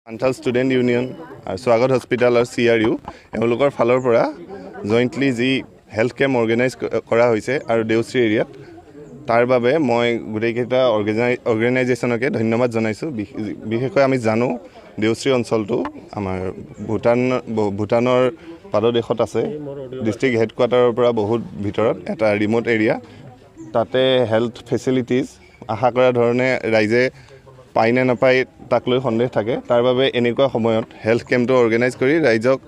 Santhal student union আৰু স্বাগত hospital আৰু CRU এওঁলোকৰ ফালৰ পৰা জইণ্টলি যি হেল্থ কেম্প অৰ্গেনাইজ কৰা হৈছে আৰু দেউশ্ৰী এৰিয়াত তাৰ বাবে মই গোটেইকেইটা অৰ্গেনাইজেশ্যনকে ধন্যবাদ জনাইছোঁ। বিশেষকৈ আমি জানো দেউশ্ৰী অঞ্চলটো আমাৰ ভূটানৰ পাদদেশত আছে। ডিষ্ট্ৰিক্ট হেডকোৱাৰ্টাৰৰ পৰা বহুত ভিতৰত এটা ৰিম'ট এৰিয়া। তাতে হেল্থ ফেচিলিটিজ আশা কৰা ধৰণে ৰাইজে পায় নে নাপায় তাক লৈ সন্দেহ থাকে। তাৰ বাবে এনেকুৱা সময়ত হেল্থ কেম্পটো অৰ্গেনাইজ কৰি ৰাইজক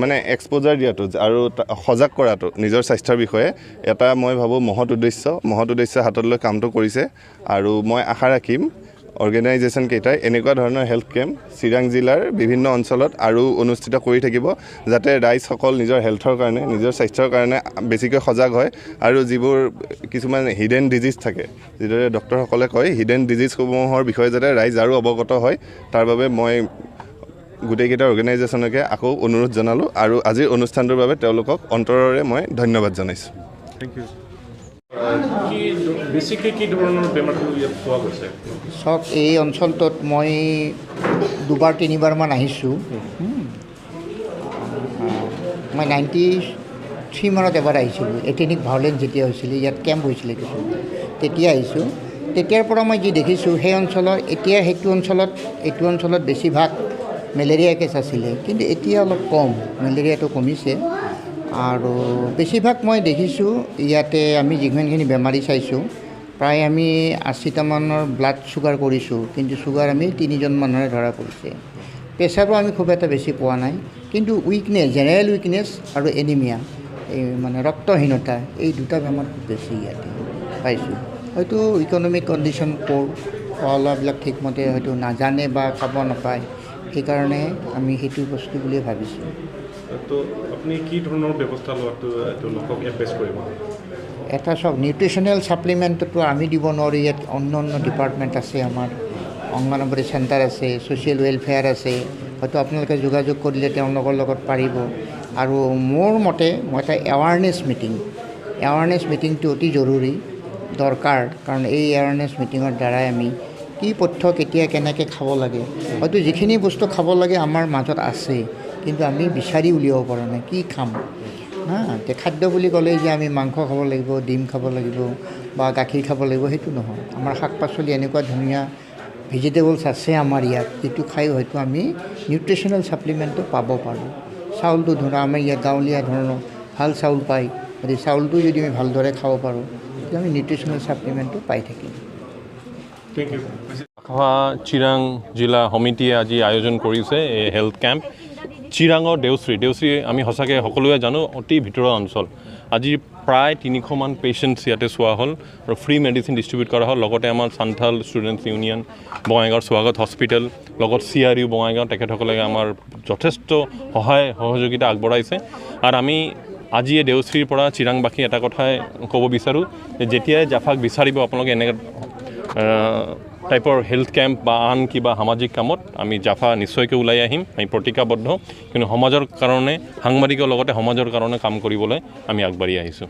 মানে এক্সপ'জাৰ দিয়াটো আৰু সজাগ কৰাটো নিজৰ স্বাস্থ্যৰ বিষয়ে এটা মই ভাবোঁ মহৎ উদ্দেশ্য হাতত লৈ কামটো কৰিছে। আৰু মই আশা ৰাখিম অৰ্গেনাইজেশ্যন কেইটাই এনেকুৱা ধৰণৰ হেল্থ কেম্প চিৰাং জিলাৰ বিভিন্ন অঞ্চলত আৰু অনুষ্ঠিত কৰি থাকিব, যাতে ৰাইজসকল নিজৰ হেল্থৰ কাৰণে নিজৰ স্বাস্থ্যৰ কাৰণে বেছিকৈ সজাগ হয় আৰু যিবোৰ কিছুমান হিডেন ডিজিজ থাকে, যিদৰে ডক্টৰসকলে কয় হিডেন ডিজিজসমূহৰ বিষয়ে যাতে ৰাইজ আৰু অৱগত হয়, তাৰ বাবে মই গোটেইকেইটা অৰ্গেনাইজেশ্যনকে আকৌ অনুৰোধ জনালোঁ আৰু আজিৰ অনুষ্ঠানটোৰ বাবে তেওঁলোকক অন্তৰেৰে মই ধন্যবাদ জনাইছোঁ। Thank you. বেছিকৈ কি ধৰণৰ বেমাৰটো ইয়াত পোৱা গৈছে? চাওক, এই অঞ্চলটোত মই 2-3বাৰমান আহিছোঁ। মই 93 মানত এবাৰ আহিছিলোঁ। এথেনিক ভায়োলেন্স যেতিয়া হৈছিলে, ইয়াত কেম্প হৈছিলে কিছু, তেতিয়া আহিছোঁ। তেতিয়াৰ পৰা মই যি দেখিছোঁ সেই অঞ্চলৰ এতিয়া এইটো অঞ্চলত বেছিভাগ মেলেৰিয়া কেছ আছিলে, কিন্তু এতিয়া অলপ কম, মেলেৰিয়াটো কমিছে। আৰু বেছিভাগ মই দেখিছোঁ ইয়াতে আমি যিমানখিনি বেমাৰী চাইছোঁ প্ৰায় আমি 80টামানৰ ব্লাড চুগাৰ কৰিছোঁ, কিন্তু চুগাৰ আমি 3জন মানুহৰে ধৰা পৰিছে। প্ৰেছাৰো আমি খুব এটা বেছি পোৱা নাই, কিন্তু উইকনেছ, জেনেৰেল উইকনেছ আৰু এনিমিয়া, এই মানে ৰক্তহীনতা, এই দুটা বেমাৰ খুব বেছি ইয়াতে পাইছোঁ। হয়তো ইকনমিক কণ্ডিশ্যন প'ৰ, খোৱা লোৱাবিলাক ঠিকমতে হয়তো নাজানে বা খাব নাপায়, সেইকাৰণে আমি সেইটো বস্তু বুলিয়ে ভাবিছোঁ। তো আপুনি কি ধৰণৰ ব্যৱস্থা লোৱাটো তেওঁলোকক এডভাইচ কৰিব? এটা চাওক, নিউট্ৰিশ্যনেল ছাপ্লিমেণ্টটো আমি দিব নোৱাৰোঁ। ইয়াত অন্য ডিপাৰ্টমেণ্ট আছে, আমাৰ অংগনবাড়ী চেণ্টাৰ আছে, ছ'চিয়েল ৱেলফেয়াৰ আছে, হয়তো আপোনালোকে যোগাযোগ কৰিলে তেওঁলোকৰ লগত পাৰিব। আৰু মোৰ মতে মই এটা এৱাৰনেছ মিটিংটো অতি জৰুৰী দৰকাৰ, কাৰণ এই এৱাৰনেছ মিটিঙৰ দ্বাৰাই আমি কি পথ্য কেতিয়া কেনেকৈ খাব লাগে, হয়তো যিখিনি বস্তু খাব লাগে আমাৰ মাজত আছে, কিন্তু আমি বিচাৰি উলিয়াব পৰা নাই কি খাম। এতিয়া খাদ্য বুলি ক'লেই যে আমি মাংস খাব লাগিব, ডিম খাব লাগিব বা গাখীৰ খাব লাগিব, সেইটো নহয়। আমাৰ শাক পাচলি এনেকুৱা ধুনীয়া ভেজিটেবলছ আছে আমাৰ ইয়াত, যিটো খাই হয়তো আমি নিউট্ৰিশ্যনেল ছাপ্লিমেণ্টটো পাব পাৰোঁ। চাউলটো ধৰা আমাৰ ইয়াত গাঁৱলীয়া ধৰণৰ ভাল চাউল পায়, গতিকে চাউলটো যদি আমি ভালদৰে খাব পাৰোঁ তেতিয়া আমি নিউট্ৰিশ্যনেল ছাপ্লিমেণ্টটো পাই থাকিম। Thank U. JAFA চিৰাং জিলা সমিতিয়ে আজি আয়োজন কৰিছে এই হেল্থ কেম্প। চিৰাঙৰ দেউশ্ৰী আমি সঁচাকৈ সকলোৱে জানো অতি ভিতৰুৱা অঞ্চল। আজি প্ৰায় 300মান পেচেণ্টছ ইয়াতে চোৱা হ'ল আৰু ফ্ৰী মেডিচিন ডিষ্ট্ৰিবিউট কৰা হ'ল। লগতে আমাৰ সান্থাল ষ্টুডেণ্টছ ইউনিয়ন বঙাইগাঁৱৰ স্বাগত হস্পিটেল, লগত CRU বঙাইগাঁও, তেখেতসকলে আমাৰ যথেষ্ট সহযোগিতা আগবঢ়াইছে। আৰু আমি আজি এই দেউশ্ৰীৰ পৰা চিৰাংবাসী এটা কথাই ক'ব বিচাৰোঁ যে যেতিয়াই জাফাক বিচাৰিব আপোনালোকে এনেকৈ টাইপৰ হেল্থ কেম্প বা আন কিবা সামাজিক কামত আমি জাফা নিশ্চয়কৈ ওলাই আহিম। আমি প্ৰতিজ্ঞাবদ্ধ, কিন্তু সমাজৰ কাৰণে, সাংবাদিকৰ লগতে সমাজৰ কাৰণে কাম কৰিবলৈ আমি আগবাঢ়ি আহিছোঁ।